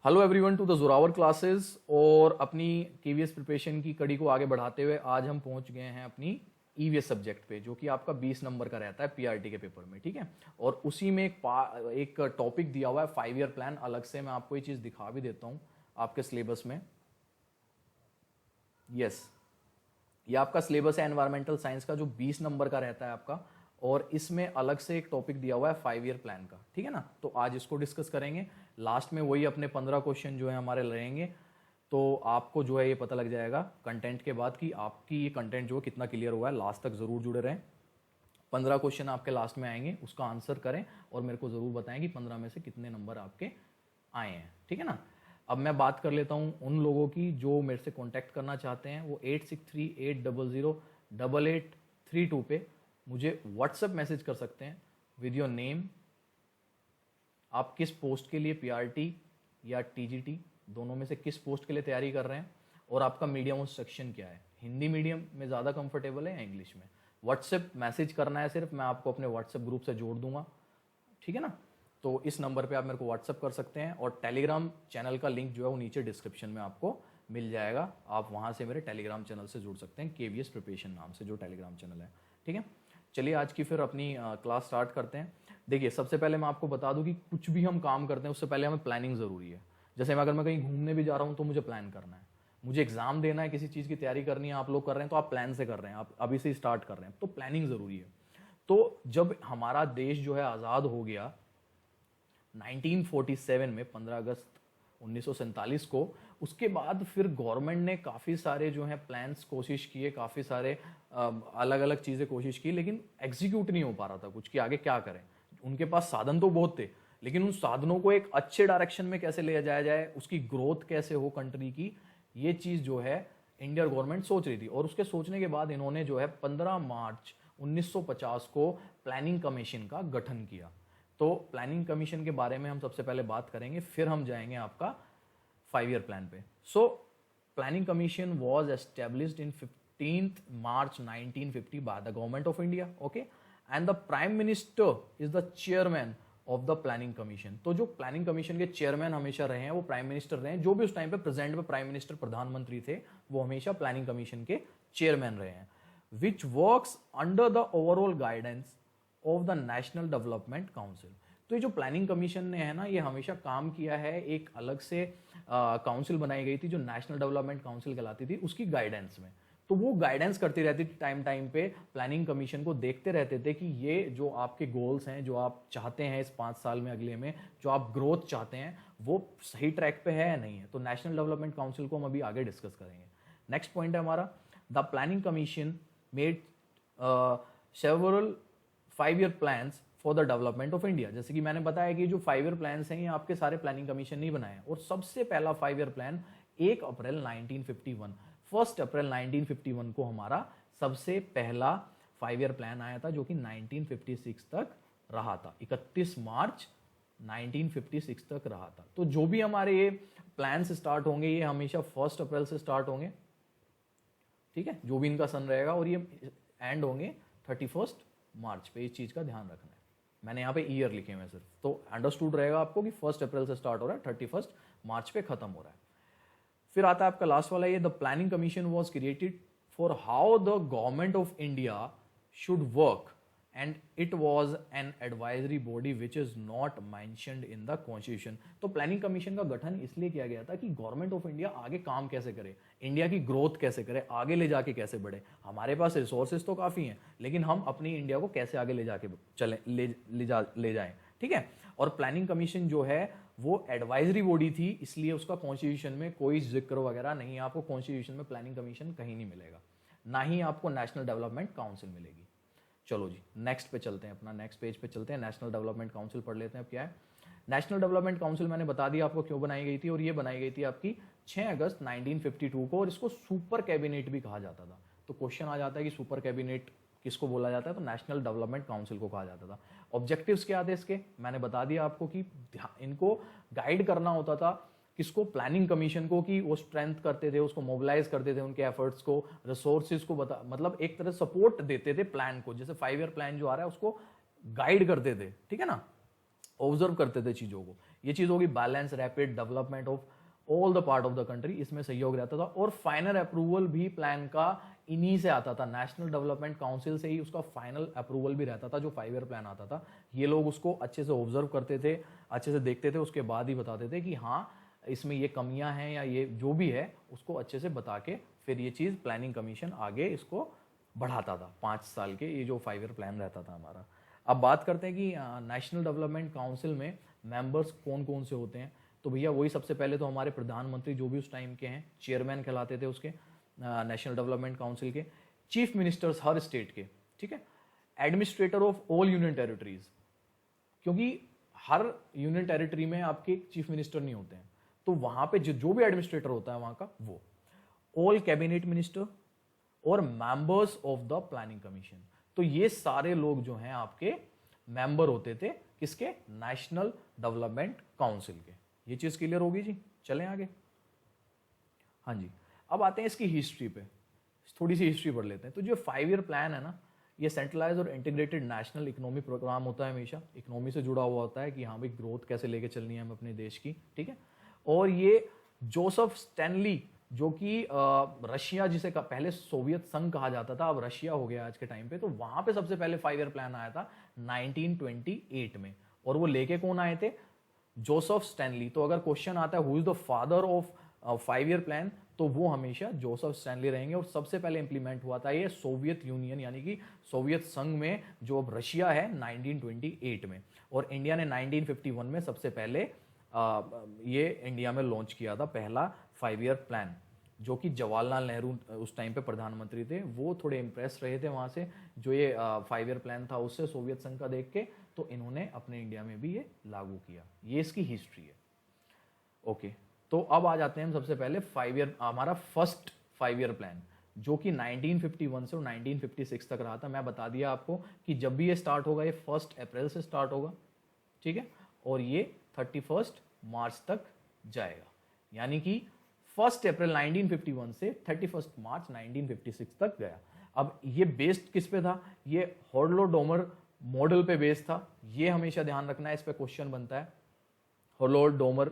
Hello everyone to the Zorawar classes. और अपनी KVS preparation की कड़ी को आगे बढ़ाते हुए आज हम पहुंच गए हैं अपनी ईवीएस सब्जेक्ट पे, जो कि आपका 20 नंबर का रहता है पीआरटी के पेपर में। ठीक है, और उसी में एक टॉपिक दिया हुआ है 5 ईयर प्लान। अलग से मैं आपको ये चीज दिखा भी देता हूं आपके सिलेबस में। यस, ये आपका सिलेबस है एनवायरमेंटल साइंस का, जो 20 नंबर का रहता है आपका, और इसमें अलग से एक टॉपिक दिया हुआ है 5 ईयर प्लान का। ठीक है ना, तो आज इसको डिस्कस करेंगे। लास्ट में वही अपने 15 क्वेश्चन जो है हमारे रहेंगे, तो आपको जो है ये पता लग जाएगा कंटेंट के बाद कि आपकी ये कंटेंट जो है कितना क्लियर हुआ है। लास्ट तक जरूर जुड़े रहें। 15 क्वेश्चन आपके लास्ट में आएंगे, उसका आंसर करें और मेरे को जरूर बताएं कि 15 में से कितने नंबर आपके आए हैं। ठीक है ना, अब मैं बात कर लेता हूं उन लोगों की जो मेरे से कांटेक्ट करना चाहते हैं। वो 8638008832 पे मुझे व्हाट्सएप मैसेज कर सकते हैं विद योर नेम। आप किस पोस्ट के लिए, पीआरटी या टीजीटी, दोनों में से किस पोस्ट के लिए तैयारी कर रहे हैं, और आपका मीडियम और सेक्शन क्या है, हिंदी मीडियम में ज़्यादा कंफर्टेबल है या इंग्लिश में। व्हाट्सएप मैसेज करना है सिर्फ, मैं आपको अपने व्हाट्सएप ग्रुप से जोड़ दूंगा। ठीक है ना, तो इस नंबर पे आप मेरे को व्हाट्सअप कर सकते हैं, और टेलीग्राम चैनल का लिंक जो है वो नीचे डिस्क्रिप्शन में आपको मिल जाएगा। आप वहाँ से मेरे टेलीग्राम चैनल से जुड़ सकते हैं, केवीएस प्रिपरेशन नाम से जो टेलीग्राम चैनल है। ठीक है, चलिए आज की फिर अपनी क्लास स्टार्ट करते हैं। देखिए, सबसे पहले मैं आपको बता दूं कि कुछ भी हम काम करते हैं उससे पहले हमें प्लानिंग ज़रूरी है। जैसे अगर मैं कहीं घूमने भी जा रहा हूँ तो मुझे प्लान करना है, मुझे एग्जाम देना है, किसी चीज़ की तैयारी करनी है, आप लोग कर रहे हैं तो आप प्लान से कर रहे हैं, आप अभी से स्टार्ट कर रहे हैं, तो प्लानिंग ज़रूरी है। तो जब हमारा देश जो है आज़ाद हो गया 1947 में, 15 अगस्त 1947 को, उसके बाद फिर गवर्नमेंट ने काफ़ी सारे जो है प्लान्स कोशिश किए, काफ़ी सारे अलग अलग चीज़ें कोशिश की, लेकिन एग्जीक्यूट नहीं हो पा रहा था कुछ कि आगे क्या करें। उनके पास साधन तो बहुत थे, लेकिन उन साधनों को एक अच्छे डायरेक्शन में कैसे ले जाया जाए, उसकी ग्रोथ कैसे हो कंट्री की, ये चीज़ जो है इंडियन गवर्नमेंट सोच रही थी। और उसके सोचने के बाद इन्होंने जो है 15 मार्च 1950 को प्लानिंग कमीशन का गठन किया। तो प्लानिंग कमीशन के बारे में हम सबसे पहले बात करेंगे, फिर हम जाएंगे आपका 5 ईयर प्लान पे। So planning commission was established in 15th March 1950 by the government of India. Okay, and the prime minister is the chairman of the planning commission. तो जो प्लानिंग कमीशन के चेयरमैन हमेशा रहे हैं वो प्राइम मिनिस्टर रहे हैं। जो भी उस टाइम पे प्रेजेंट में प्राइम मिनिस्टर, प्रधानमंत्री थे, वो हमेशा प्लानिंग कमीशन के चेयरमैन रहे हैं। Which works under the overall guidance of the national development council. तो ये जो प्लानिंग कमीशन ने है ना, ये हमेशा काम किया है, एक अलग से काउंसिल बनाई गई थी जो नेशनल डेवलपमेंट काउंसिल कहलाती थी, उसकी गाइडेंस में। तो वो गाइडेंस करती रहती थी टाइम टाइम पे, प्लानिंग कमीशन को देखते रहते थे कि ये जो आपके गोल्स हैं, जो आप चाहते हैं इस 5 साल में, अगले में जो आप ग्रोथ चाहते हैं, वो सही ट्रैक पे है या नहीं है। तो नेशनल डेवलपमेंट काउंसिल को हम अभी आगे डिस्कस करेंगे। नेक्स्ट पॉइंट है हमारा, the planning commission made several 5 year plans for the development of India. जैसे कि मैंने बताया कि जो 5 ईयर प्लान्स हैं ये आपके सारे प्लानिंग कमीशन नहीं बनाए, और सबसे पहला 5 ईयर प्लान 1 अप्रैल 1951, 1 अप्रैल 1951 को हमारा सबसे पहला 5 ईयर प्लान आया था, जो कि 1956 तक रहा था, 31 मार्च 1956 तक रहा था। तो जो भी हमारे ये प्लान स्टार्ट होंगे ये हमेशा 1 अप्रैल से स्टार्ट होंगे। ठीक है, जो भी इनका सन रहेगा, और ये एंड होंगे 31 मार्च पे। इस चीज का ध्यान रखना है, मैंने यहाँ पे ईयर लिखे हुए सिर्फ, तो अंडरस्टूड रहेगा आपको कि 1 अप्रैल से स्टार्ट हो रहा है, 31 मार्च पे खत्म हो रहा है। फिर आता है आपका लास्ट वाला, ये the planning commission was created for how the government of India should work, and it was an advisory body which is not mentioned in the constitution. तो प्लानिंग कमीशन का गठन इसलिए किया गया था कि गवर्नमेंट ऑफ इंडिया आगे काम कैसे करे, इंडिया की ग्रोथ कैसे करे, आगे ले जाके कैसे बढ़े। हमारे पास रिसोर्सेज तो काफी हैं, लेकिन हम अपनी इंडिया को कैसे आगे ले जाके चले ले जाएं। ठीक है, और प्लानिंग कमीशन जो है वो एडवाइजरी बॉडी थी, इसलिए उसका कॉन्स्टिट्यूशन में कोई जिक्र वगैरह नहीं है। आपको कॉन्स्टिट्यूशन में प्लानिंग कमीशन कहीं नहीं मिलेगा, ना ही आपको नेशनल डेवलपमेंट काउंसिल मिलेगी। चलो जी, नेक्स्ट पे चलते हैं, अपना नेक्स्ट पेज पे चलते हैं। नेशनल डेवलपमेंट काउंसिल पढ़ लेते हैं अब क्या है। नेशनल डेवलपमेंट काउंसिल मैंने बता दिया आपको क्यों बनाई गई थी, और ये बनाई गई थी आपकी 6 अगस्त 1952 को, और इसको सुपर कैबिनेट भी कहा जाता था। तो क्वेश्चन आ जाता है कि सुपर कैबिनेट किसको बोला जाता है, तो नेशनल डेवलपमेंट काउंसिल को कहा जाता था। ऑब्जेक्टिव्स क्या थे इसके, मैंने बता दिया आपको कि इनको गाइड करना होता था, किसको, प्लानिंग कमीशन को, कि वो स्ट्रेंथ करते थे, उसको मोबिलाइज करते थे, उनके एफर्ट्स को, रिसोर्सेज को मतलब एक तरह सपोर्ट देते थे प्लान को। जैसे 5 ईयर प्लान जो आ रहा है उसको गाइड करते थे, ठीक है ना, ऑब्जर्व करते थे चीजों को। ये चीज होगी balance rapid development of all the part of the country, इसमें सहयोग रहता था। और फाइनल अप्रूवल भी प्लान का इन्हीं से आता था, नेशनल डेवलपमेंट काउंसिल से ही उसका फाइनल अप्रूवल भी रहता था। जो 5 ईयर प्लान आता था, ये लोग उसको अच्छे से ऑब्जर्व करते थे, अच्छे से देखते थे, उसके बाद ही बताते थे कि हाँ इसमें ये कमियां हैं या ये जो भी है उसको अच्छे से बता के फिर ये चीज़ प्लानिंग कमीशन आगे इसको बढ़ाता था। 5 साल के ये जो 5 ईयर प्लान रहता था हमारा। अब बात करते हैं कि नेशनल डेवलपमेंट काउंसिल में मेंबर्स कौन कौन से होते हैं। तो भैया वही सबसे पहले तो हमारे प्रधानमंत्री जो भी उस टाइम के हैं, चेयरमैन कहलाते थे उसके नेशनल डेवलपमेंट काउंसिल के। चीफ मिनिस्टर्स हर स्टेट के, ठीक है। Administrator of all union territories, क्योंकि हर यूनियन टेरिटरी में आपके चीफ मिनिस्टर नहीं होते हैं, तो वहां पे जो भी एडमिनिस्ट्रेटर होता है वहां का वो। ऑल कैबिनेट मिनिस्टर और members of the planning commission, तो ये सारे लोग जो हैं आपके मेंबर होते थे किसके, नेशनल डेवलपमेंट काउंसिल के। ये चीज क्लियर होगी जी, चलें आगे। हाँ जी, अब आते हैं इसकी हिस्ट्री पे, थोड़ी सी हिस्ट्री पढ़ लेते हैं। तो जो 5 ईयर प्लान है ना, ये सेंट्रलाइज और इंटीग्रेटेड नेशनल इकोनॉमी प्रोग्राम होता है, हमेशा इकोनॉमी से जुड़ा हुआ होता है कि हाँ भाई ग्रोथ कैसे लेके चलनी है हमें अपने देश की, ठीक है। और ये जोसेफ स्टैनली, जो कि रशिया, जिसे पहले सोवियत संघ कहा जाता था, अब रशिया हो गया आज के टाइम पे, तो वहां पे सबसे पहले 5 ईयर प्लान आया था 1928 में। और वो लेके कौन आए थे, जोसेफ स्टैनली। तो अगर क्वेश्चन आता है who is the father of 5 year plan, तो वो हमेशा जोसेफ स्टैनली रहेंगे। और सबसे पहले इंप्लीमेंट हुआ था ये सोवियत यूनियन यानी कि सोवियत संघ में, जो अब रशिया है, 1928 में। और इंडिया ने 1951 में सबसे पहले ये इंडिया में लॉन्च किया था पहला 5 ईयर प्लान, जो कि जवाहरलाल नेहरू उस टाइम पे प्रधानमंत्री थे। वो थोड़े इंप्रेस रहे थे वहां से, जो ये 5 ईयर प्लान था उससे, सोवियत संघ का देख के, तो इन्होंने अपने इंडिया में भी ये लागू किया। ये इसकी हिस्ट्री है। ओके, तो अब आ जाते हैं हम सबसे पहले 5 ईयर, हमारा फर्स्ट 5 ईयर प्लान, जो कि 1951 से 1956 तक रहा था। मैं बता दिया आपको कि जब भी ये स्टार्ट होगा, ये 1 अप्रैल से स्टार्ट होगा, ठीक है, और ये 31 मार्च तक जाएगा। यानी कि 1 अप्रैल 1951 से 31 मार्च 1956 तक गया। अब ये बेस्ड किस पे था, ये हॉलोडोमर मॉडल पे बेस्ड था। ये हमेशा ध्यान रखना है, इस पे क्वेश्चन बनता है। हॉलोडोमर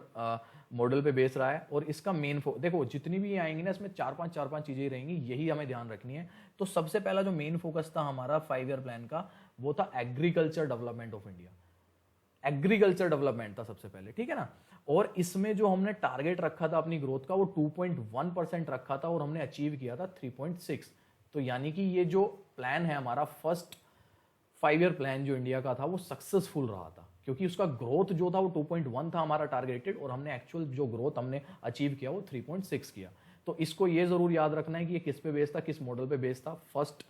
मॉडल पे बेस रहा है। और इसका मेन देखो जितनी भी आएंगी ना, इसमें 4-5 चीजें रहेंगी, यही हमें ध्यान रखनी है। तो सबसे पहला जो मेन फोकस था हमारा 5 ईयर प्लान का, वो था agriculture development of India. Agriculture development था सबसे पहले, ठीक है ना। और इसमें जो हमने टारगेट रखा था अपनी ग्रोथ का, वो 2.1% रखा था और हमने अचीव किया था 3.6। तो यानी कि ये जो प्लान है हमारा फर्स्ट 5 ईयर प्लान जो इंडिया का था, वो सक्सेसफुल रहा था, क्योंकि उसका ग्रोथ जो था वो 2.1 था हमारा टारगेटेड, और हमने एक्चुअल जो ग्रोथ हमने अचीव किया वो 3.6 किया। तो इसको ये जरूर याद रखना है कि ये किस पे बेस्ड था, किस मॉडल पे बेस्ड था फर्स्ट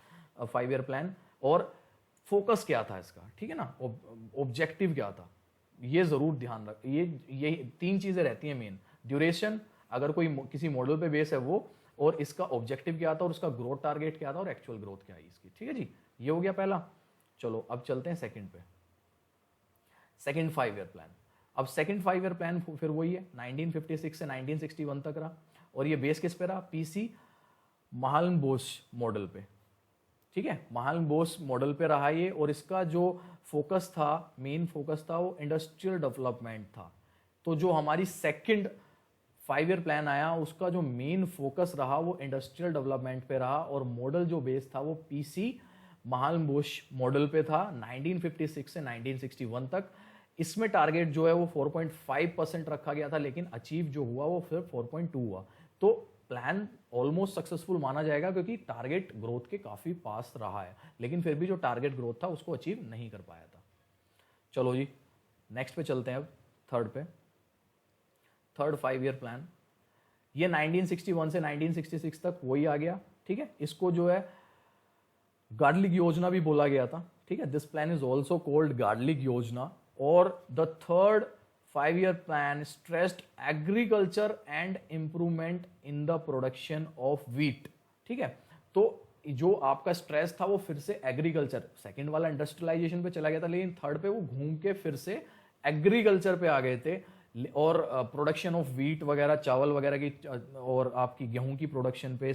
5 ईयर प्लान, और फोकस क्या था इसका, ठीक है ना, ऑब्जेक्टिव क्या था, ये जरूर ध्यान रख। ये 3 चीजें रहती हैं मेन, ड्यूरेशन, अगर कोई किसी मॉडल पे बेस है वो, और इसका ऑब्जेक्टिव क्या था, और उसका ग्रोथ टारगेट क्या था, और एक्चुअल ग्रोथ क्या है इसकी, ठीक है जी। ये हो गया पहला। चलो अब चलते हैं सेकंड पे, सेकंड 5 ईयर प्लान। अब सेकंड 5 ईयर प्लान फिर वही है, 1956 से 1961 तक रहा। और ये बेस किस पे रहा, पीसी महालनोबिस मॉडल पे, ठीक है, महालनोबिस मॉडल पे रहा ये। और इसका जो फोकस था, मेन फोकस था, वो इंडस्ट्रियल डेवलपमेंट था। तो जो हमारी सेकंड 5 ईयर प्लान आया, उसका जो मेन फोकस रहा वो इंडस्ट्रियल डेवलपमेंट पे रहा। और मॉडल जो बेस था वो पीसी महालनोबिस मॉडल पे था 1956 से 1961 तक। इसमें टारगेट जो है वो 4.5% रखा गया था, लेकिन अचीव जो हुआ वो फिर 4.2 हुआ। तो प्लान ऑलमोस्ट सक्सेसफुल माना जाएगा, क्योंकि टारगेट ग्रोथ के काफी पास रहा है, लेकिन फिर भी जो टारगेट ग्रोथ था उसको अचीव नहीं कर पाया था। चलो जी नेक्स्ट पे चलते हैं, अब थर्ड पे, थर्ड 5 ईयर प्लान। ये 1961 से 1966 तक वही आ गया, ठीक है। इसको जो है गार्डलिक योजना भी बोला गया था, ठीक है। This plan is also called गार्डलिक योजना। और the third 5 year plan stressed agriculture and improvement in the production of wheat, ठीक है। तो जो आपका स्ट्रेस था वो फिर से एग्रीकल्चर, सेकंड वाला इंडस्ट्रियलाइजेशन पे चला गया था, लेकिन थर्ड पे वो घूम के फिर से एग्रीकल्चर पे आ गए थे। और प्रोडक्शन ऑफ व्हीट वगैरह, चावल वगैरह की, और आपकी गेहूं की प्रोडक्शन पे,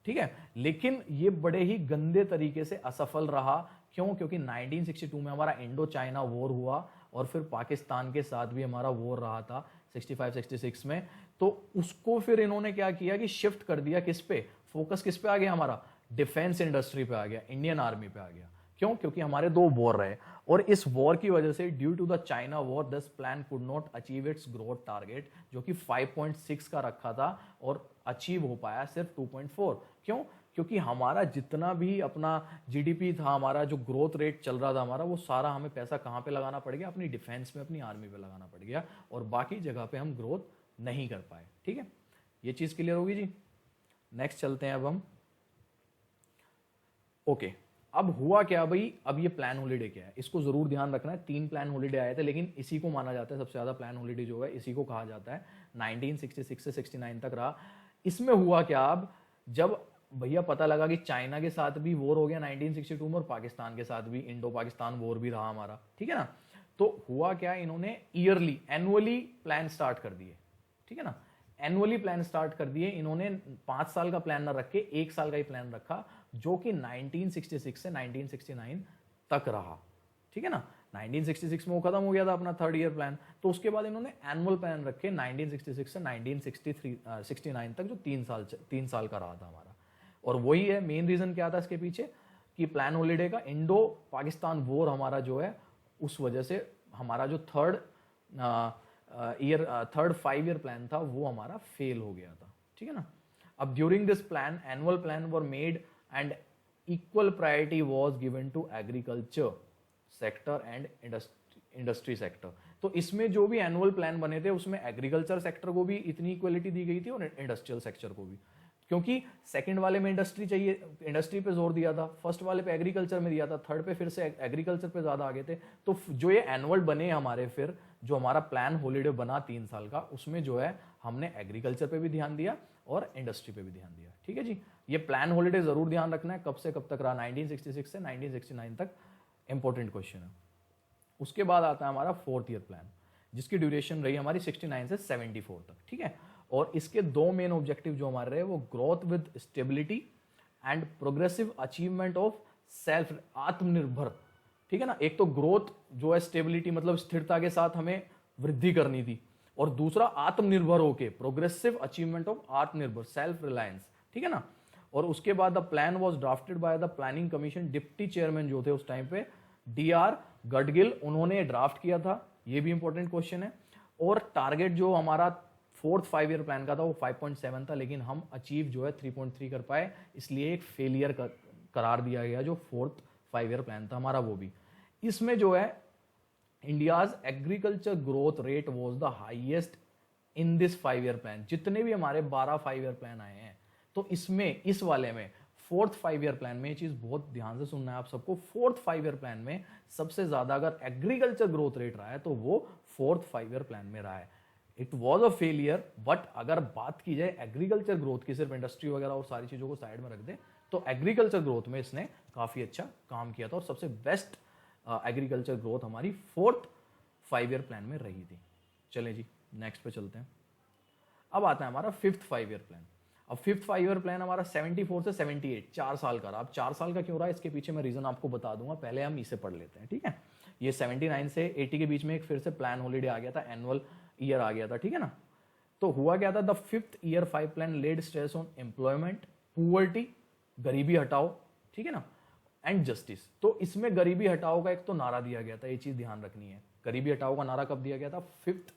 ठीक है। लेकिन ये बड़े ही गंदे तरीके से असफल रहा। क्यों? क्योंकि 1962 में हमारा इंडो चाइना वॉर हुआ, और फिर पाकिस्तान के साथ भी हमारा वॉर रहा था 65-66 में। तो उसको फिर इन्होंने क्या किया कि शिफ्ट कर दिया किस पे, फोकस किस पे आ गया हमारा, डिफेंस इंडस्ट्री पे आ गया, इंडियन आर्मी पे आ गया। क्यों? क्योंकि हमारे 2 वॉर रहे और इस वॉर की वजह से due to the China war this plan could not achieve its growth target, जो कि 5.6 का रखा था और अचीव हो पाया सिर्फ 2.4। क्यों? क्योंकि हमारा जितना भी अपना जीडीपी था, हमारा जो ग्रोथ रेट चल रहा था हमारा, वो सारा हमें पैसा कहाँ पे लगाना पड़ गया, अपनी डिफेंस में, अपनी आर्मी पे लगाना पड़ गया और बाकी जगह पे हम ग्रोथ नहीं कर पाए। ठीक है, ये चीज क्लियर होगी जी। नेक्स्ट चलते हैं अब हम। ओके, अब हुआ क्या भाई, अब ये प्लान हॉलीडे क्या है, इसको जरूर ध्यान रखना है। 3 प्लान हॉलीडे आए थे, लेकिन इसी को माना जाता है सबसे ज्यादा प्लान हॉलीडे जो है, इसी को कहा जाता है। 1966 से 69 तक रहा। इसमें हुआ क्या, अब जब भैया पता लगा कि चाइना के साथ भी वॉर हो गया 1962 में और पाकिस्तान के साथ भी, इंडो पाकिस्तान वॉर भी रहा हमारा, ठीक है ना। तो हुआ क्या, इन्होंने ईयरली, एनुअली प्लान स्टार्ट कर दिए, ठीक है ना। एनुअली प्लान स्टार्ट कर दिए इन्होंने, 5 साल का प्लान ना रख के 1 साल का ही प्लान रखा, जो कि 1966 से 1969 तक रहा, ठीक है ना। 1966 में वो खत्म हो गया था अपना 3rd ईयर प्लान, तो उसके बाद इन्होंने एनुअल प्लान रखे 1966 से 1969 तक, जो 3 साल का रहा था हमारा। और वही है मेन रीजन क्या था इसके पीछे, कि प्लान हॉलीडे का इंडो पाकिस्तान वॉर हमारा जो है, उस वजह से हमारा जो थर्ड 5 ईयर प्लान था वो हमारा फेल हो गया था, ठीक है ना। अब during this plan annual plan were made and equal priority was given to agriculture sector and industry sector. तो इसमें जो भी एनुअल प्लान बने थे उसमें एग्रीकल्चर सेक्टर को भी इतनी इक्वलिटी दी गई थी और इंडस्ट्रियल सेक्टर को भी, क्योंकि सेकंड वाले में इंडस्ट्री चाहिए, इंडस्ट्री पे जोर दिया था, फर्स्ट वाले पे एग्रीकल्चर में दिया था, थर्ड पे फिर से एग्रीकल्चर पे ज्यादा आगे थे। तो जो ये एनुअल बने हमारे, फिर जो हमारा प्लान हॉलीडे बना 3 साल का, उसमें जो है हमने एग्रीकल्चर पे भी ध्यान दिया और इंडस्ट्री पे भी ध्यान दिया, ठीक है जी। ये प्लान हॉलीडे जरूर ध्यान रखना है, कब से कब तक रहा, 1966 से 1969 तक, इंपॉर्टेंट क्वेश्चन है। उसके बाद आता है हमारा 4th ईयर प्लान, जिसकी ड्यूरेशन रही हमारी 69 से 74 तक, ठीक है। और इसके 2 मेन ऑब्जेक्टिव जो हमारे रहे, वो growth with stability and progressive achievement of self, आत्मनिर्भर, ठीक है ना। एक तो ग्रोथ जो है, स्टेबिलिटी मतलब स्थिरता के साथ हमें वृद्धि करनी थी, और दूसरा आत्मनिर्भर होके प्रोग्रेसिव अचीवमेंट ऑफ आत्मनिर्भर, सेल्फ रिलायंस, ठीक है ना। और उसके बाद the plan was drafted by the planning commission, deputy chairman जो थे उस टाइम पे DR गडगिल, उन्होंने ड्राफ्ट किया था, ये भी इंपॉर्टेंट क्वेश्चन है। और टारगेट जो हमारा 4th 5 ईयर प्लान का था वो 5.7 था, लेकिन हम अचीव जो है 3.3 कर पाए, इसलिए एक फेलियर करार दिया गया जो 4th 5 ईयर प्लान था हमारा, वो भी। इसमें जो है India's agriculture growth rate was the highest in this 5 year plan. जितने भी हमारे 12 5 ईयर प्लान आए हैं, तो इसमें, इस वाले में 4th 5 ईयर प्लान में, ये चीज बहुत ध्यान से सुनना है आप सबको, 4th 5 ईयर प्लान में सबसे ज्यादा अगर एग्रीकल्चर ग्रोथ रेट रहा है तो वो 4th 5 ईयर प्लान में रहा है। It was a failure, but अगर बात की जाए एग्रीकल्चर ग्रोथ की, सिर्फ इंडस्ट्री वगैरह और सारी चीजों को साइड में रख दे, तो एग्रीकल्चर ग्रोथ में इसने काफी अच्छा काम किया था और सबसे बेस्ट एग्रीकल्चर ग्रोथ हमारी 4th 5 ईयर प्लान में रही थी। चलें जी, नेक्स्ट पे चलते हैं। अब आता है हमारा 5th 5 ईयर प्लान। अब 5th 5 ईयर प्लान हमारा 74 से 78, 4 साल का रहा। अब 4 साल का क्यों रहा, इसके पीछे मैं रीजन आपको बता दूंगा, पहले हम इसे पढ़ लेते हैं, ठीक है। ये 79 से 80 के बीच में एक फिर से प्लान हॉलीडे आ गया था, एनुअल ईयर आ गया था, ठीक है ना। तो हुआ क्या था, the 5th year 5 plan led stress on employment, poverty, गरीबी हटाओ, ठीक है ना, एंड जस्टिस। तो इसमें गरीबी हटाओ का एक तो नारा दिया गया था, ये चीज ध्यान रखनी है। गरीबी हटाओ का नारा कब दिया गया था, 5th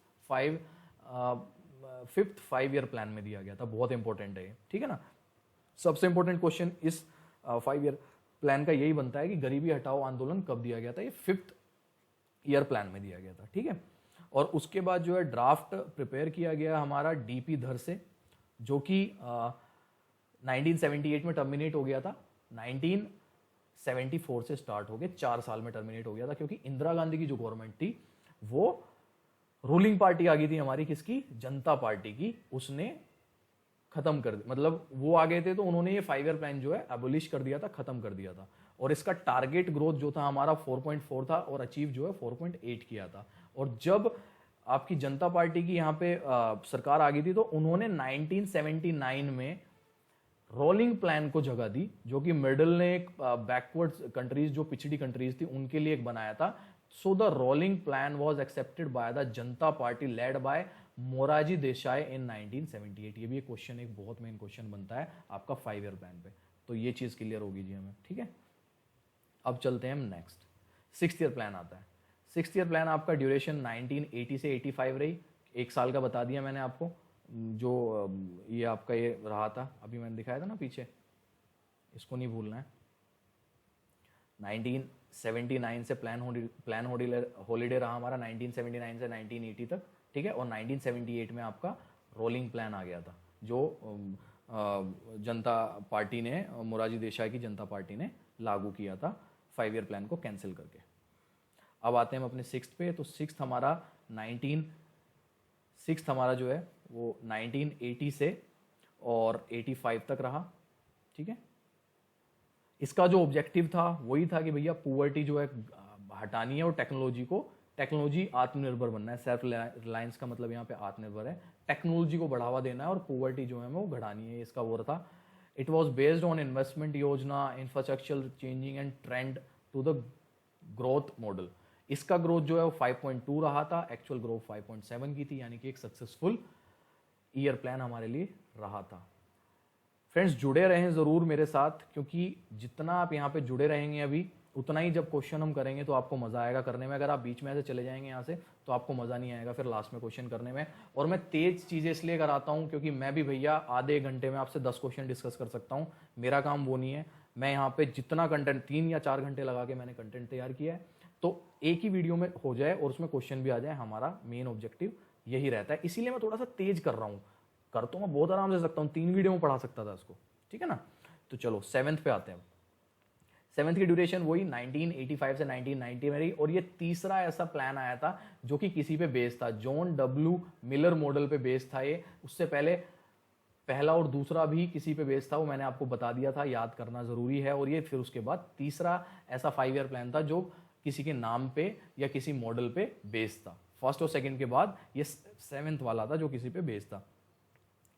5 ईयर प्लान में दिया गया था, बहुत इंपॉर्टेंट है, ठीक है ना। सबसे इंपॉर्टेंट क्वेश्चन इस 5 ईयर प्लान का यही बनता है कि गरीबी हटाओ आंदोलन कब दिया गया था, ये 5th ईयर प्लान में दिया गया था, ठीक है। और उसके बाद जो है ड्राफ्ट प्रिपेयर किया गया हमारा DP धर से, जो कि 1978 में टर्मिनेट हो गया था, 1974 से स्टार्ट हो गया, 4 साल में टर्मिनेट हो गया था, क्योंकि इंदिरा गांधी की जो गवर्नमेंट थी वो रूलिंग पार्टी आ गई थी हमारी, किसकी, जनता पार्टी की, उसने खत्म कर दिया, मतलब वो आ गए थे तो उन्होंने ये 5 ईयर प्लान जो है एबोलिश कर दिया था, खत्म कर दिया था। और इसका टारगेट ग्रोथ जो था हमारा 4.4 था और अचीव जो है 4.8 किया था। और जब आपकी जनता पार्टी की यहाँ पे सरकार आ गई थी, तो उन्होंने 1979 में रोलिंग प्लान को जगह दी, जो कि मिडल ने एक बैकवर्ड कंट्रीज, जो पिछड़ी कंट्रीज थी, उनके लिए एक बनाया था, so the rolling plan was accepted by the Janata Party led by Morarji Desai in 1978। ये भी एक क्वेश्चन, एक बहुत मेन क्वेश्चन बनता है आपका 5 ईयर प्लान पे, तो ये चीज क्लियर होगी जी हमें, ठीक है। अब चलते हैं हम नेक्स्ट, 6th ईयर प्लान आता है। 6th ईयर प्लान आपका ड्यूरेशन 1980 से 85 रही, एक साल का बता दिया मैंने आपको। जो ये आपका ये रहा था, अभी मैंने दिखाया था ना पीछे, इसको नहीं भूलना है। 1979 से प्लान हॉलीडे रहा हमारा 1979 से 1980 तक, ठीक है। और 1978 में आपका रोलिंग प्लान आ गया था, जो जनता पार्टी ने, मोरारजी देसाई की जनता पार्टी ने लागू किया था 5 ईयर प्लान को कैंसिल करके। अब आते हैं हम अपने 6th पे। तो 6th हमारा जो है वो 1980 से और 85 तक रहा, ठीक है। इसका जो ऑब्जेक्टिव था वही था कि भैया पुअर्टी जो है हटानी है और टेक्नोलॉजी आत्मनिर्भर बनना है। सेल्फ रिलायंस का मतलब यहाँ पे आत्मनिर्भर है, टेक्नोलॉजी को बढ़ावा देना है और पुअर्टी जो है वो घटानी है, इसका वो था। It was based on investment योजना, infrastructure changing and trend to the growth model. इसका ग्रोथ जो है वो 5.2 रहा था, एक्चुअल ग्रोथ 5.7 की थी, यानी कि एक सक्सेसफुल ईयर प्लान हमारे लिए रहा था। फ्रेंड्स जुड़े रहें जरूर मेरे साथ, क्योंकि जितना आप यहाँ पे जुड़े रहेंगे अभी, उतना ही जब क्वेश्चन हम करेंगे तो आपको मजा आएगा करने में। अगर आप बीच में ऐसे चले जाएंगे यहाँ से तो आपको मजा नहीं आएगा फिर लास्ट में क्वेश्चन करने में। और मैं तेज चीजें इसलिए कराता हूँ क्योंकि मैं भी भैया आधे घंटे में आपसे 10 क्वेश्चन डिस्कस कर सकता हूँ, मेरा काम वो नहीं है। मैं यहाँ पे जितना कंटेंट 3 या 4 घंटे लगा के मैंने कंटेंट तैयार किया है, तो एक ही वीडियो में हो जाए और उसमें क्वेश्चन भी आ जाए, हमारा मेन ऑब्जेक्टिव यही रहता है। इसीलिए मैं थोड़ा सा तेज कर रहा हूँ, कर तो मैं बहुत आराम से सकता हूँ, 3 वीडियो में पढ़ा सकता था इसको, ठीक है ना। तो चलो 7th पे आते हैं। 7th की ड्यूरेशन वही 1985 से 1990 में रही, और ये तीसरा ऐसा प्लान आया था जो कि किसी पे बेस्ड था, जॉन डब्ल्यू मिलर मॉडल पे बेस्ड था ये। उससे पहले पहला और दूसरा भी किसी पे बेस्ड था, वो मैंने आपको बता दिया था, याद करना जरूरी है। और ये फिर उसके बाद तीसरा ऐसा 5 ईयर प्लान था जो किसी के नाम पे या किसी मॉडल पे बेस्ड था। फर्स्ट और सेकंड के बाद ये 7th वाला था जो किसी पे बेस्ड था।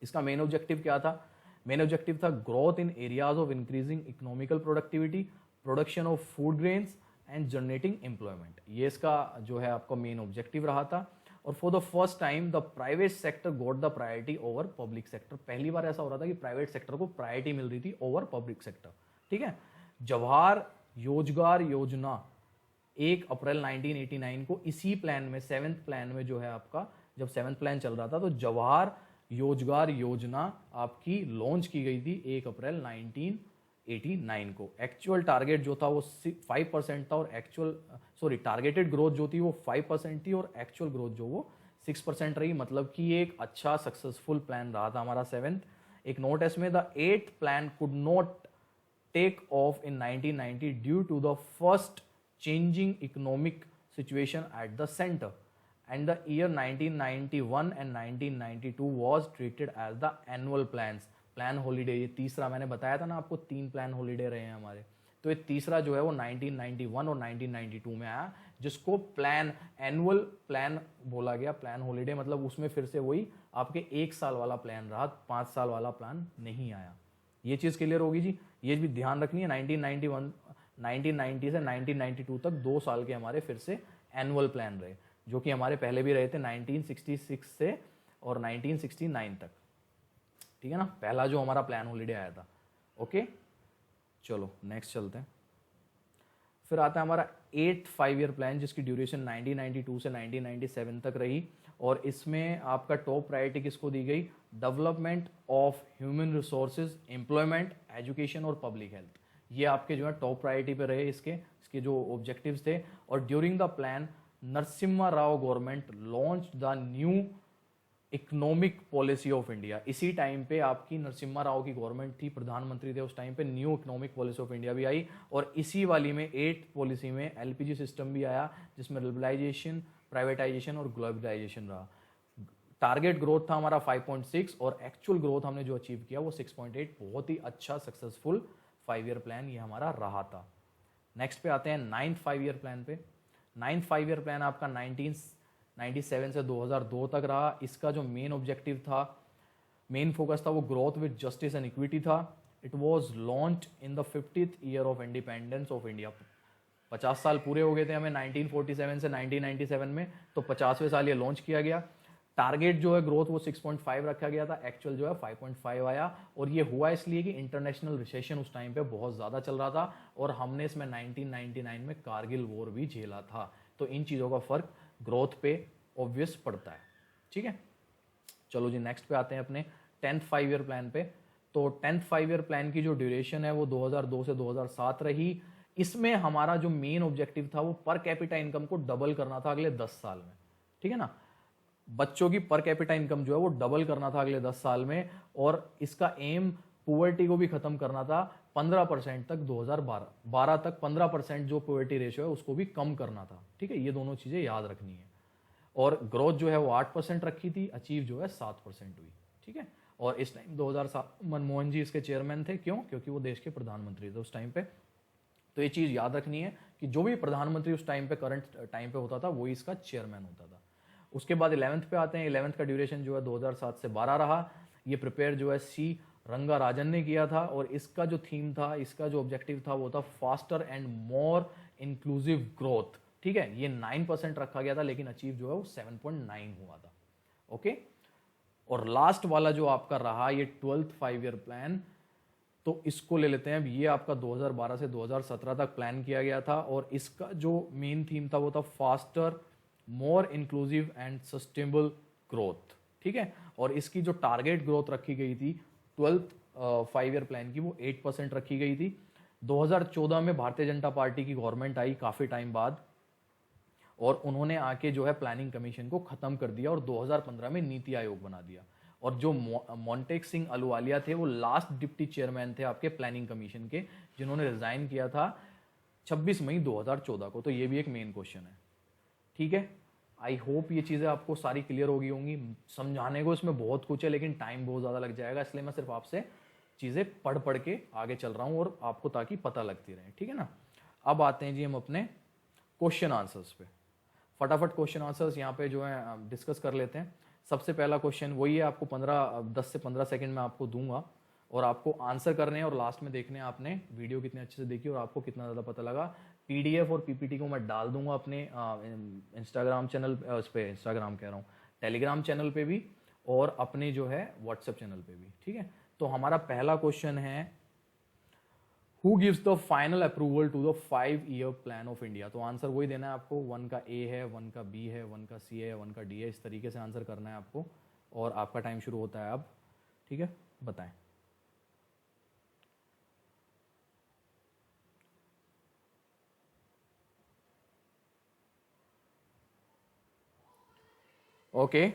इसका मेन ऑब्जेक्टिव क्या था? मेन ऑब्जेक्टिव था growth in areas of increasing economical productivity, production of food grains and generating employment. ये इसका जो है आपका मेन ऑब्जेक्टिव रहा था। और for the first time the private sector got the priority over public sector. पहली बार ऐसा हो रहा था कि प्राइवेट सेक्टर को प्रायोरिटी मिल रही थी ओवर पब्लिक सेक्टर, ठीक है। जवाहर रोजगार योजना 1 अप्रैल 1989 को इसी प्लान में 7th प्लान में जो है आपका, जब 7th प्लान चल रहा था तो जवाहर रोजगार योजना आपकी लॉन्च की गई थी 1 अप्रैल 1989 को। एक्चुअल टारगेट जो था वो 5% था, और टारगेटेड ग्रोथ जो थी वो 5% थी, और एक्चुअल ग्रोथ जो वो 6% रही। मतलब कि एक अच्छा सक्सेसफुल प्लान रहा था हमारा 7th। एक नोट है इसमें, the 8th plan could not take off in 1990 due to the first changing economic situation at the center, and the year 1991 and 1992 was treated as the annual plans, plan holiday। ये तीसरा मैंने बताया था ना आपको, 3 plan holiday रहे हैं हमारे, तो ये तीसरा जो है वो 1991 और 1992 में आया, जिसको प्लान एनुअल प्लान बोला गया। प्लान हॉलीडे मतलब उसमें फिर से वही आपके 1 साल वाला प्लान रहा, 5 साल वाला प्लान नहीं आया। ये चीज़ क्लियर होगी जी, ये भी ध्यान रखनी है। 1990 से 1992 तक 2 साल के हमारे फिर से एनुअल प्लान रहे, जो कि हमारे पहले भी रहे थे 1966 से और 1969 तक, ठीक है ना। पहला जो हमारा प्लान हॉलीडे आया था। ओके चलो नेक्स्ट चलते हैं। फिर आता है हमारा 8th 5 ईयर प्लान, जिसकी ड्यूरेशन 1992 से 1997 तक रही, और इसमें आपका टॉप प्रायोरिटी किसको दी गई? Development of human resources, employment, education और पब्लिक हेल्थ। ये आपके जो है टॉप प्रायोरिटी पे रहे इसके जो ऑब्जेक्टिव्स थे। और during the plan Narasimha Rao government launch the new economic policy of India. इसी टाइम पे आपकी नरसिम्हा राव की गवर्नमेंट थी, प्रधानमंत्री थे उस टाइम पे, new economic policy of India भी आई। और इसी वाली में 8th पॉलिसी में एलपीजी सिस्टम भी आया, जिसमें लिबरलाइजेशन, प्राइवेटाइजेशन और ग्लोबलाइजेशन रहा। टारगेट ग्रोथ था हमारा 5.6, और एक्चुअल ग्रोथ हमने जो अचीव किया वो 6.8। बहुत ही अच्छा सक्सेसफुल 5 ईयर प्लान ये हमारा रहा था। नेक्स्ट पे आते हैं 9th 5 ईयर प्लान पे। 9th 5 ईयर प्लान आपका 1997 से 2002 तक रहा। इसका जो मेन ऑब्जेक्टिव था, मेन फोकस था, वो growth with justice and equity था। It was launched in the 50th year of independence of India. 50 साल पूरे हो गए थे हमें 1947 से 1997 में, तो 50वें साल ये लॉन्च किया गया। टारगेट जो है ग्रोथ वो 6.5 रखा गया था, एक्चुअल जो है 5.5 आया। और ये हुआ इसलिए कि इंटरनेशनल रिसेशन उस टाइम पे बहुत ज़्यादा चल रहा था और हमने इसमें 1999 में कारगिल वॉर भी झेला था। तो इन चीज़ों का फर्क ग्रोथ पे ऑब्वियस पड़ता है। ठीक है, चलो जी नेक्स्ट पे आते हैं अपने 10th 5 ईयर प्लान पे। तो 10th 5 ईयर प्लान की जो ड्यूरेशन है वो 2002 से 2007 रही। इसमें हमारा जो मेन ऑब्जेक्टिव था वो पर कैपिटा इनकम को डबल करना था अगले 10 साल में। ठीक है ना, बच्चों की पर कैपिटा इनकम जो है वो डबल करना था अगले 10 साल में, और इसका एम पुअर्टी को भी खत्म करना था 15% तक 2012 तक 15% जो पुअर्टी रेशियो है उसको भी कम करना था। ठीक है, ये दोनों चीजें याद रखनी है। और ग्रोथ जो है वो 8% रखी थी, अचीव जो है 7% हुई। ठीक है, और इस टाइम 2007 मनमोहन जी इसके चेयरमैन थे। क्यों? क्योंकि वो देश के प्रधानमंत्री थे उस टाइम पे। तो ये चीज याद रखनी है कि जो भी प्रधानमंत्री उस टाइम पे करंट टाइम पे होता था वही इसका चेयरमैन होता था। उसके बाद 11th पे आते हैं। 11th का ड्यूरेशन जो है 2007 से 12 रहा। ये प्रिपेयर जो है सी रंगा राजन ने किया था, और इसका जो थीम था, इसका जो ऑब्जेक्टिव था वो था faster and more inclusive growth. ठीक है, ये 9% रखा गया था लेकिन अचीव जो है वो 7.9 हुआ था। ओके, और लास्ट वाला जो आपका रहा ये 12th 5 ईयर प्लान, तो इसको ले लेते हैं। अब ये आपका 2012 से 2017 तक प्लान किया गया था, और इसका जो मेन थीम था वो था faster more inclusive and sustainable growth. ठीक है, और इसकी जो टारगेट ग्रोथ रखी गई थी 12th 5 ईयर प्लान की वो 8% रखी गई थी। 2014 में भारतीय जनता पार्टी की गवर्नमेंट आई काफी टाइम बाद, और उन्होंने आके जो है प्लानिंग कमीशन को खत्म कर दिया और 2015 में नीति आयोग बना दिया। और जो मोंटेक सिंह अहलूवालिया थे वो लास्ट डिप्टी चेयरमैन थे आपके प्लानिंग कमीशन के, जिन्होंने रिजाइन किया था 26 मई 2014 को। तो ये भी एक मेन क्वेश्चन है। ठीक है, आई होप ये चीज़ें आपको सारी क्लियर होगी होंगी। समझाने को इसमें बहुत कुछ है लेकिन टाइम बहुत ज़्यादा लग जाएगा, इसलिए मैं सिर्फ आपसे चीज़ें पढ़ पढ़ के आगे चल रहा हूँ और आपको ताकि पता लगती रहे। ठीक है ना, अब आते हैं जी हम अपने क्वेश्चन आंसर्स पे। फटाफट क्वेश्चन आंसर्स यहाँ पे जो है डिस्कस कर लेते हैं। सबसे पहला क्वेश्चन वही है, आपको 10 से 15 सेकंड में आपको दूंगा और आपको आंसर करने हैं, और लास्ट में देखने हैं आपने वीडियो कितने अच्छे से देखी और आपको कितना ज़्यादा पता लगा। पीडीएफ और पीपीटी को मैं डाल दूंगा अपने इंस्टाग्राम चैनल उस पर, इंस्टाग्राम कह रहा हूँ, टेलीग्राम चैनल पे भी, और अपने जो है व्हाट्सएप चैनल पे भी। ठीक है, तो हमारा पहला क्वेश्चन है, Who gives the final approval to the 5 year plan of India? तो आंसर वही देना है आपको। 1 का ए है, 1 का बी है, 1 का सी है, 1 का डी है, इस तरीके से आंसर करना है आपको, और आपका टाइम शुरू होता है अब। ठीक है, बताएं। ओके,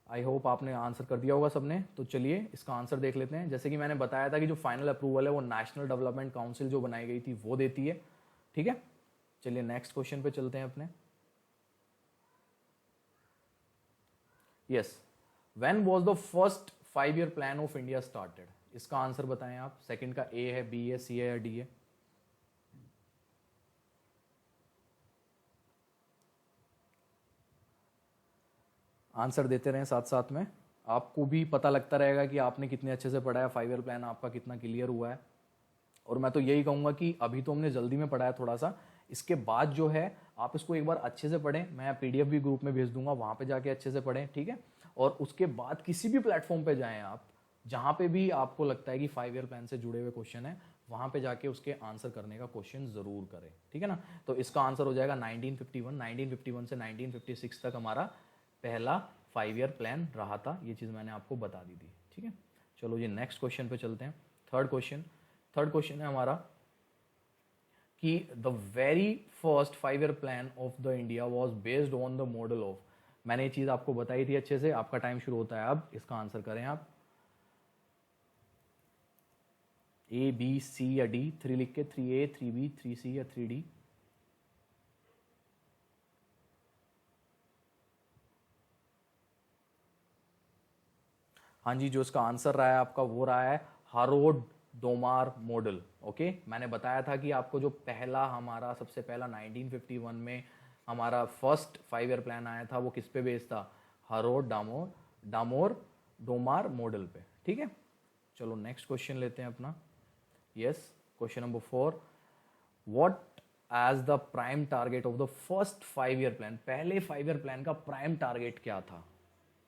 आई होप आपने आंसर कर दिया होगा सबने। तो चलिए इसका आंसर देख लेते हैं। जैसे कि मैंने बताया था कि जो फाइनल अप्रूवल है वो नेशनल डेवलपमेंट काउंसिल जो बनाई गई थी वो देती है। ठीक है, चलिए नेक्स्ट क्वेश्चन पे चलते हैं अपने। Yes, when was the first 5 year plan of India started? इसका आंसर बताएं आप। सेकंड का ए है, बी है, सी है या डी है? आंसर देते रहें साथ साथ में, आपको भी पता लगता रहेगा कि आपने कितने अच्छे से पढ़ा है, 5 ईयर प्लान आपका कितना क्लियर हुआ है। और मैं तो यही कहूँगा कि अभी तो हमने जल्दी में पढ़ा है थोड़ा सा, इसके बाद जो है आप इसको एक बार अच्छे से पढ़ें। मैं पीडीएफ भी ग्रुप में भेज दूंगा, वहाँ पे जाके अच्छे से पढ़ें। ठीक है, और उसके बाद किसी भी प्लेटफॉर्म पे जाएं आप, जहाँ पे भी आपको लगता है कि 5 ईयर प्लान से जुड़े हुए क्वेश्चन है, वहाँ पे जाके उसके आंसर करने का क्वेश्चन जरूर करें। ठीक है ना, तो इसका आंसर हो जाएगा 1951 से 1956 तक हमारा पहला 5 ईयर प्लान रहा था। ये चीज़ मैंने आपको बता दी थी। ठीक है, चलो ये नेक्स्ट क्वेश्चन पे चलते हैं। थर्ड क्वेश्चन है हमारा कि the very first 5 year plan of the India was based on the model of. मैंने ये चीज़ आपको बताई थी अच्छे से। आपका टाइम शुरू होता है अब, इसका आंसर करें आप। ए, बी, सी या डी? 3 लिख के, 3A, 3B, 3C या 3D? हाँ जी, जो इसका आंसर रहा है आपका वो रहा है हारोड डोमार मॉडल। ओके, मैंने बताया था कि आपको जो पहला हमारा सबसे पहला 1951 में हमारा फर्स्ट 5 ईयर प्लान आया था वो किस पे बेस्ड था? हारोड डामोर डोमार मॉडल पे। ठीक है, चलो नेक्स्ट क्वेश्चन लेते हैं अपना। Yes, question number 4। What as the prime target of the first 5 year plan, पहले 5 ईयर प्लान का प्राइम टारगेट क्या था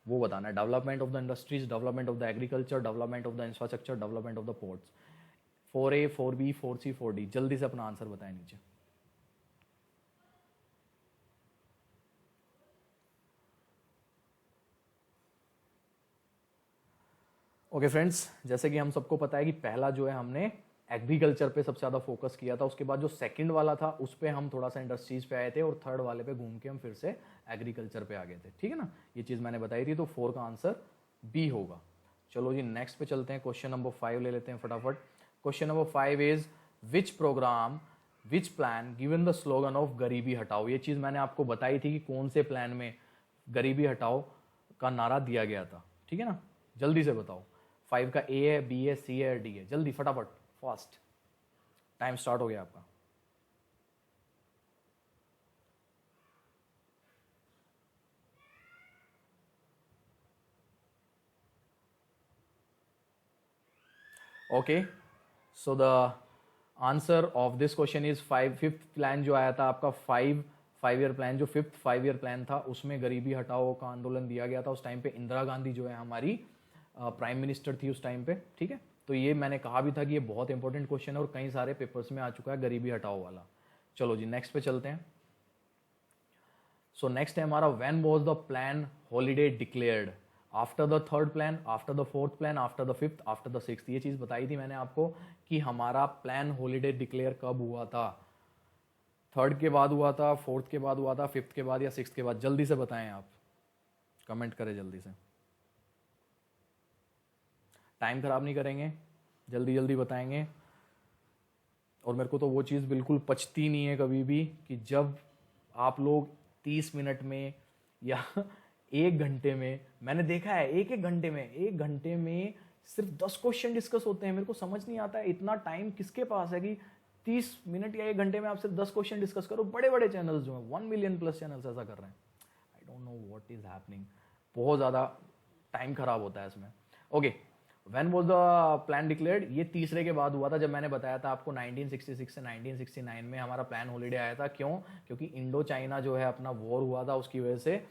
वो बताना है। Development of the industries, development of the agriculture, development of the infrastructure, development of the ports. 4A, 4B, 4C, 4D, जल्दी से अपना आंसर बताएं नीचे। ओके फ्रेंड्स, जैसे कि हम सबको पता है कि पहला जो है हमने एग्रीकल्चर पे सबसे ज़्यादा फोकस किया था, उसके बाद जो सेकंड वाला था उस पे हम थोड़ा सा इंडस्ट्रीज पे आए थे, और थर्ड वाले पे घूम के हम फिर से एग्रीकल्चर पे आ गए थे। ठीक है ना, ये चीज़ मैंने बताई थी, तो 4 का आंसर बी होगा। चलो जी नेक्स्ट पे चलते हैं, क्वेश्चन नंबर 5 ले लेते हैं फटाफट। Question number 5 is which programme which plan given the slogan of गरीबी हटाओ। ये चीज़ मैंने आपको बताई थी कि कौन से प्लान में गरीबी हटाओ का नारा दिया गया था। ठीक है ना, जल्दी से बताओ। 5 का ए है, बी है, सी है, डी है, जल्दी फटाफट, फास्ट, टाइम स्टार्ट हो गया आपका। Okay, so the answer of this question is 5। Fifth plan जो आया था आपका 5 ईयर प्लान, जो फिफ्थ 5 ईयर प्लान था उसमें गरीबी हटाओ का आंदोलन दिया गया था। उस टाइम पे इंदिरा गांधी जो है हमारी प्राइम मिनिस्टर थी उस टाइम पे। ठीक है, तो ये मैंने कहा भी था कि ये बहुत इंपॉर्टेंट क्वेश्चन है और कई सारे पेपर्स में आ चुका है गरीबी हटाओ वाला। चलो जी नेक्स्ट पे चलते हैं। सो नेक्स्ट है हमारा when was the plan holiday declared, after the third plan, after the fourth plan, after the fifth, after the sixth. ये चीज बताई थी मैंने आपको कि हमारा प्लान हॉलीडे डिक्लेयर कब हुआ था। थर्ड के बाद हुआ था, फोर्थ के बाद हुआ था, फिफ्थ के बाद या सिक्स्थ के बाद, जल्दी से बताएं आप, कमेंट करें जल्दी से, टाइम खराब नहीं करेंगे, जल्दी जल्दी बताएंगे। और मेरे को तो वो चीज़ बिल्कुल पचती नहीं है कभी भी कि जब आप लोग 30 मिनट में या 1 घंटे में, मैंने देखा है एक घंटे में सिर्फ 10 क्वेश्चन डिस्कस होते हैं। मेरे को समझ नहीं आता है इतना टाइम किसके पास है कि 30 मिनट या 1 घंटे में आप सिर्फ 10 क्वेश्चन डिस्कस करो। बड़े बड़े चैनल्स जो हैं 1 मिलियन प्लस चैनल्स ऐसा कर रहे हैं। I don't know what is happening, बहुत ज़्यादा टाइम खराब होता है इसमें। Okay, when was the plan declared, ये तीसरे के बाद हुआ था, जब मैंने बताया था आपको 1966 से 1969 में हमारा प्लान हॉलीडे आया था। क्यों? क्योंकि इंडो चाइना जो है अपना वॉर हुआ था, उसकी वजह से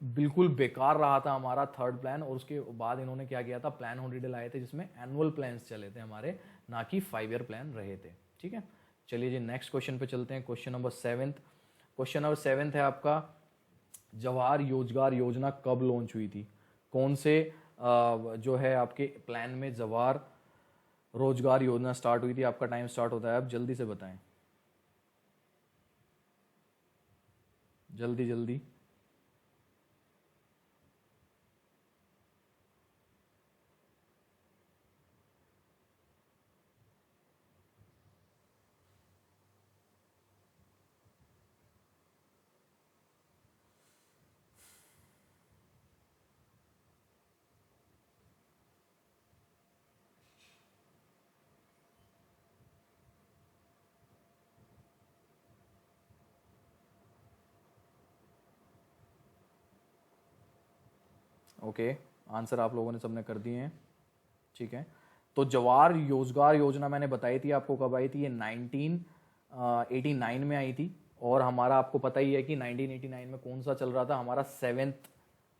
बिल्कुल बेकार रहा था हमारा थर्ड प्लान, और उसके बाद इन्होंने क्या किया था, प्लान हॉलीडे लाए थे जिसमें एनुअल प्लान्स चले थे हमारे, ना कि 5 ईयर प्लान रहे थे। ठीक है, चलिए जी नेक्स्ट क्वेश्चन पे चलते हैं। Question number 7। क्वेश्चन नंबर 7 है आपका, जवाहर रोजगार योजना कब लॉन्च हुई थी? कौन से जो है आपके प्लान में जवाहर रोजगार योजना स्टार्ट हुई थी? आपका टाइम स्टार्ट होता है, आप जल्दी से बताएं, जल्दी जल्दी। ओके, आंसर आप लोगों ने सबने कर दिए हैं। ठीक है, तो जवाहर रोजगार योजना मैंने बताई थी आपको, कब आई थी? ये 1989 में आई थी। और हमारा आपको पता ही है कि 1989 में कौन सा चल रहा था, हमारा 7th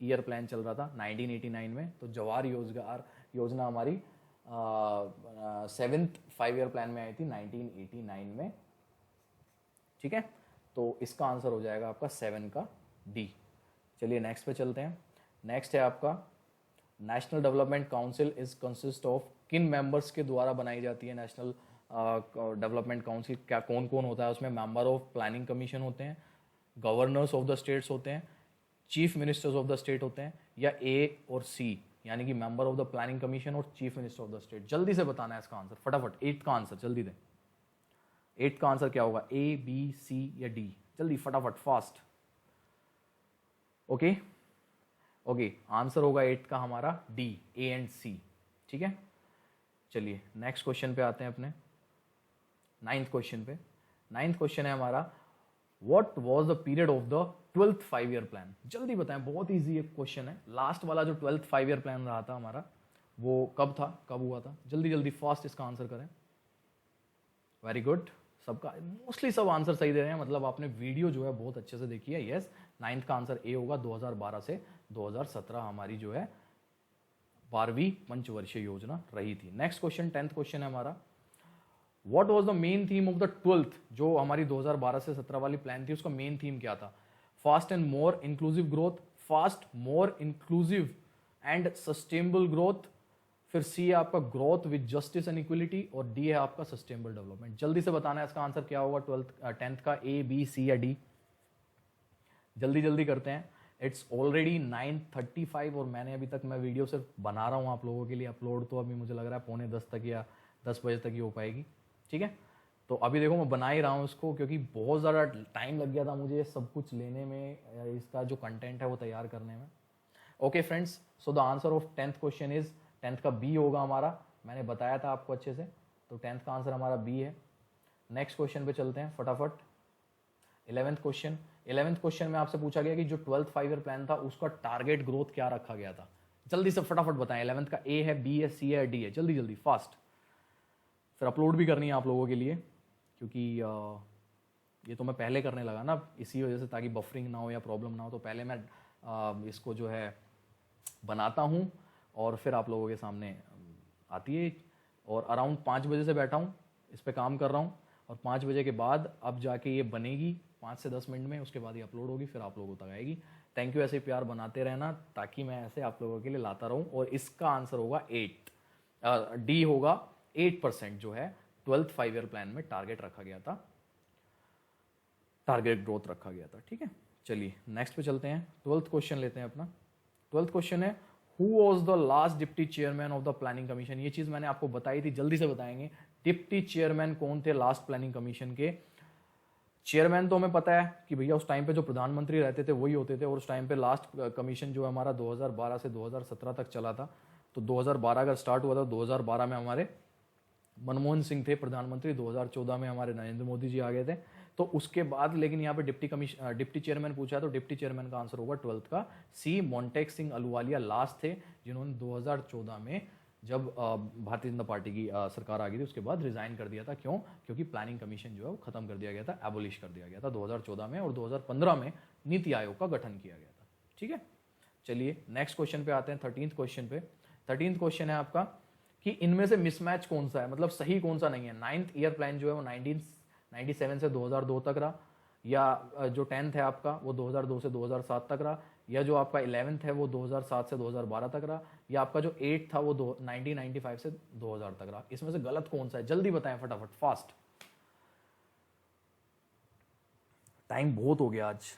ईयर प्लान चल रहा था 1989 में। तो जवाहर रोजगार योजना हमारी 7th 5 ईयर प्लान में आई थी 1989 में। ठीक है, तो इसका आंसर हो जाएगा आपका 7 का डी। चलिए नेक्स्ट पे चलते हैं। नेक्स्ट है आपका, national development council is consist of, किन मेंबर्स के द्वारा बनाई जाती है नेशनल डेवलपमेंट काउंसिल? क्या कौन कौन होता है उसमें? मेंबर ऑफ प्लानिंग कमीशन होते हैं, गवर्नर्स ऑफ द स्टेट्स होते हैं, chief ministers of the state होते हैं, या ए और सी, यानी कि member of the planning commission और chief minister of the state? जल्दी से बताना है इसका आंसर फटाफट। 8 का आंसर जल्दी दें, 8 का आंसर क्या होगा? ए, बी, सी या डी? जल्दी फटाफट, फास्ट। ओके ओके, आंसर होगा 8 का हमारा डी, ए एंड सी। ठीक है, चलिए नेक्स्ट क्वेश्चन पे आते हैं अपने 9th क्वेश्चन पे। 9th क्वेश्चन है हमारा, what was the period of the 12th 5 year plan? जल्दी बताएं, बहुत इजी क्वेश्चन है। लास्ट वाला जो 12th 5 ईयर प्लान रहा था हमारा, वो कब था, कब हुआ था? जल्दी जल्दी फास्ट इसका आंसर करें। वेरी गुड, सबका मोस्टली सब आंसर सही दे रहे हैं, मतलब आपने वीडियो जो है बहुत अच्छे से देखी है। यस, 9th का आंसर ए होगा। 2012 से 2017 हमारी जो है 12वीं पंचवर्षीय योजना रही थी। नेक्स्ट क्वेश्चन 10th क्वेश्चन है हमारा, what was the main theme of the 12th, जो हमारी 2012 से 17 वाली प्लान थी उसका मेन थीम क्या था? Fast and more inclusive growth, fast more inclusive and sustainable growth, फिर सी है आपका growth with justice and equality, और डी है आपका सस्टेनेबल डेवलपमेंट। जल्दी से बताना है इसका आंसर क्या होगा 10th का, ए बी सी या डी। जल्दी जल्दी करते हैं। इट्स ऑलरेडी 9:35 और मैंने अभी तक मैं वीडियो सिर्फ बना रहा हूँ आप लोगों के लिए, अपलोड तो अभी मुझे लग रहा है 9:45 तक या 10 बजे तक ही हो पाएगी। ठीक है, तो अभी देखो मैं बना ही रहा हूँ इसको, क्योंकि बहुत ज़्यादा टाइम लग गया था मुझे सब कुछ लेने में, इसका जो कंटेंट है वो तैयार करने में। Okay friends, so the answer of 10th question is, 10th का बी होगा हमारा, मैंने बताया था आपको अच्छे से, तो 10th का आंसर हमारा बी है। नेक्स्ट क्वेश्चन पे चलते हैं फटाफट। 11th क्वेश्चन, 11th क्वेश्चन में आपसे पूछा गया कि जो 12th 5 ईयर प्लान था उसका टारगेट ग्रोथ क्या रखा गया था? जल्दी से फटाफट बताएं। 11th का ए है, बी है, सी है, डी है, जल्दी जल्दी फास्ट। फिर अपलोड भी करनी है आप लोगों के लिए, क्योंकि ये तो मैं पहले करने लगा ना इसी वजह से, ताकि बफरिंग ना हो या प्रॉब्लम ना हो, तो पहले मैं इसको जो है बनाता हूँ और फिर आप लोगों के सामने आती है। और अराउंड 5 बजे से बैठा हूँ इस पर काम कर रहा हूँ, और 5 बजे के बाद अब जाके ये बनेगी 5 से 10 मिनट में, उसके बाद ये अपलोड होगी, फिर आप लोगों तक आएगी। थैंक यू, ऐसे प्यार बनाते रहना ताकि मैं ऐसे आप लोगों के लिए लाता रहूँ। और इसका आंसर होगा 8, डी होगा। 8% जो है 12th 5 ईयर प्लान में टारगेट रखा गया था, टारगेट ग्रोथ रखा गया था। ठीक है, चलिए नेक्स्ट पे चलते हैं। 12th क्वेश्चन लेते हैं अपना। 12th क्वेश्चन है, who was the last deputy chairman of the planning commission? ये चीज मैंने आपको बताई थी, जल्दी से बताएंगे। डिप्टी चेयरमैन कौन थे लास्ट प्लानिंग कमीशन के? चेयरमैन तो हमें पता है कि भैया उस टाइम पे जो प्रधानमंत्री रहते थे वही होते थे, और उस टाइम पे लास्ट कमीशन जो हमारा 2012 से 2017 तक चला था। तो 2012 अगर स्टार्ट हुआ था, 2012 में हमारे मनमोहन सिंह थे प्रधानमंत्री, 2014 में हमारे नरेंद्र मोदी जी आ गए थे। तो उसके बाद लेकिन यहाँ पे डिप्टी चेयरमैन पूछा है, तो डिप्टी चेयरमैन का आंसर होगा 12th का सी, मोन्टेक सिंह अहलूवालिया लास्ट थे, जिन्होंने 2014 में जब भारतीय जनता पार्टी की सरकार आ गई थी उसके बाद रिजाइन कर दिया था। क्यों? क्योंकि प्लानिंग कमीशन जो है वो खत्म कर दिया गया था, एबोलिश कर दिया गया था 2014 में, और 2015 में नीति आयोग का गठन किया गया था। ठीक है, चलिए नेक्स्ट क्वेश्चन पे आते हैं, 13th क्वेश्चन पे। 13th क्वेश्चन है आपका कि इनमें से मिसमैच कौन सा है, मतलब सही कौन सा नहीं है। 9th ईयर प्लान जो है वो 1997 से 2002 तक रहा, या जो 10th है आपका वो 2002 से 2007 तक रहा, या जो आपका 11th है वो 2007 से 2012 तक रहा, या आपका जो 8th था वो 1995 से 2000 तक रहा। इसमें से गलत कौन सा है? जल्दी बताएं फटाफट, फास्ट, टाइम बहुत हो गया आज।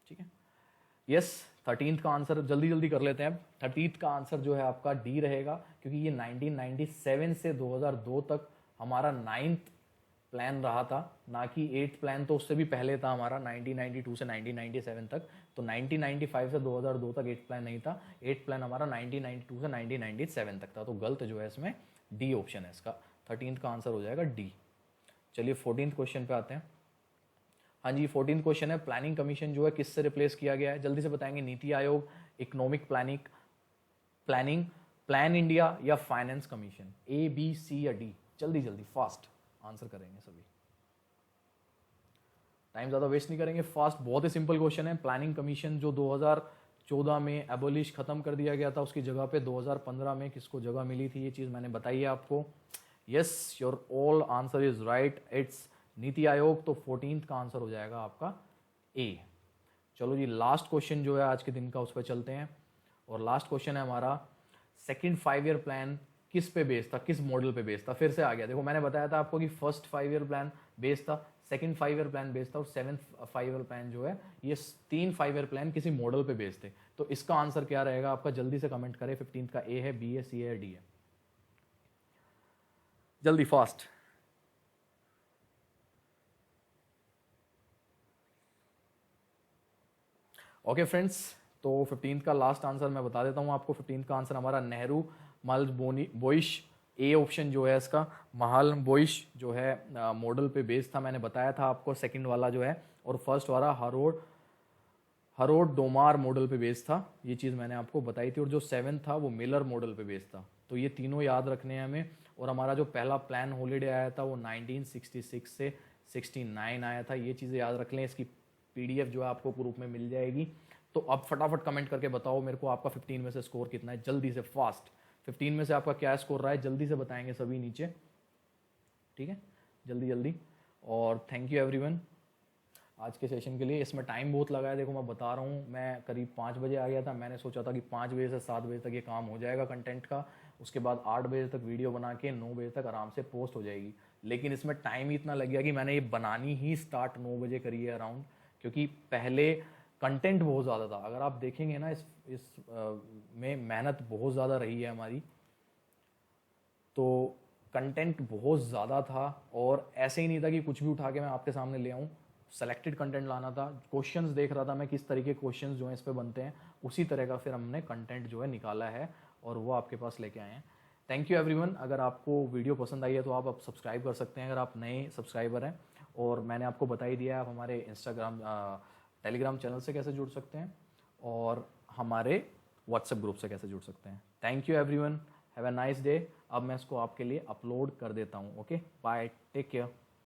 ठीक है, यस, 13th का आंसर जल्दी जल्दी कर लेते हैं। अब 13th का आंसर जो है आपका डी रहेगा, क्योंकि ये 1997 से 2002 तक हमारा 9th प्लान रहा था, ना कि 8th प्लान तो उससे भी पहले था हमारा 1992 से 1997 तक। तो 1995 से 2002 तक 8th प्लान नहीं था, 8th प्लान हमारा 1992 से 1997 तक था। तो गलत जो है इसमें डी ऑप्शन है इसका, 13th का आंसर हो जाएगा डी। चलिए 14th क्वेश्चन पे आते हैं। हाँ जी, 14th क्वेश्चन है, प्लानिंग कमीशन जो है किससे रिप्लेस किया गया है? जल्दी से बताएंगे। NITI Aayog, economic planning, plan India, या finance commission? A B C या डी? जल्दी जल्दी फास्ट आंसर करेंगे सभी, टाइम ज्यादा वेस्ट नहीं करेंगे, फास्ट। बहुत ही सिंपल क्वेश्चन है। प्लानिंग कमीशन जो 2014 में एबोलिश खत्म कर दिया गया था, उसकी जगह पे 2015 में किसको जगह मिली थी, ये चीज मैंने बताई है आपको। Yes, your all answer is right, it's NITI Aayog. तो 14th का आंसर हो जाएगा आपका ए। चलो जी, लास्ट क्वेश्चन जो है आज के दिन का उस पर चलते हैं। और लास्ट क्वेश्चन है हमारा, सेकंड 5 ईयर प्लान किस पे बेस्ड था, किस मॉडल पे बेस्ड था? फिर से आ गया, देखो मैंने बताया था आपको कि फर्स्ट 5 ईयर प्लान बेस्ड था, सेकंड 5 ईयर प्लान बेस्ड था, और 7th 5 ईयर प्लान जो है, ये 3 5 ईयर प्लान किसी मॉडल पे बेस्ड थे। तो इसका आंसर क्या रहेगा आपका? जल्दी से कमेंट करें। 15th का ए है, बी है, सी है, डी है? जल्दी फास्ट। ओके फ्रेंड्स, तो 15th का लास्ट आंसर मैं बता देता हूं आपको। 15th का आंसर हमारा नेहरू महल बोइश, ए ऑप्शन जो है इसका, महल बोइश जो है मॉडल पे बेस्ड था, मैंने बताया था आपको। सेकंड वाला जो है, और फर्स्ट वाला हरोड डोमार मॉडल पे बेस्ड था, ये चीज़ मैंने आपको बताई थी। और जो 7th था वो मिलर मॉडल पे बेस्ड था। तो ये तीनों याद रखने हैं हमें। और हमारा जो पहला प्लान हॉलीडे आया था वो 1966 से 69 आया था। ये चीज़ें याद रख लें। इसकी PDF जो है आपको ग्रुप में मिल जाएगी। तो अब फटाफट कमेंट करके बताओ मेरे को आपका 15 में से स्कोर कितना है, जल्दी से फास्ट। 15 में से आपका क्या स्कोर रहा है, जल्दी से बताएंगे सभी नीचे, ठीक है, जल्दी जल्दी। और थैंक यू एवरीवन आज के सेशन के लिए। इसमें टाइम बहुत लगा है, देखो मैं बता रहा हूँ, मैं करीब 5 बजे आ गया था। मैंने सोचा था कि 5 बजे से 7 बजे तक ये काम हो जाएगा कंटेंट का, उसके बाद 8 बजे तक वीडियो बना के 9 बजे तक आराम से पोस्ट हो जाएगी। लेकिन इसमें टाइम ही इतना लग गया कि मैंने ये बनानी ही स्टार्ट 9 बजे करी है अराउंड, क्योंकि पहले कंटेंट बहुत ज़्यादा था। अगर आप देखेंगे ना इस में मेहनत बहुत ज़्यादा रही है हमारी, तो कंटेंट बहुत ज़्यादा था और ऐसे ही नहीं था कि कुछ भी उठा के मैं आपके सामने ले आऊँ। सेलेक्टेड कंटेंट लाना था। क्वेश्चंस देख रहा था मैं किस तरीके क्वेश्चंस जो हैं इस पे बनते हैं, उसी तरह का फिर हमने कंटेंट जो है निकाला है और वो आपके पास लेके आए हैं। Thank you everyone. अगर आपको वीडियो पसंद आई है तो आप सब्सक्राइब कर सकते हैं अगर आप नए सब्सक्राइबर हैं। और मैंने आपको बता ही दिया है आप हमारे इंस्टाग्राम टेलीग्राम चैनल से कैसे जुड़ सकते हैं और हमारे व्हाट्सएप ग्रुप से कैसे जुड़ सकते हैं। Thank you everyone, have a nice day. अब मैं इसको आपके लिए अपलोड कर देता हूँ। Okay, bye, take care.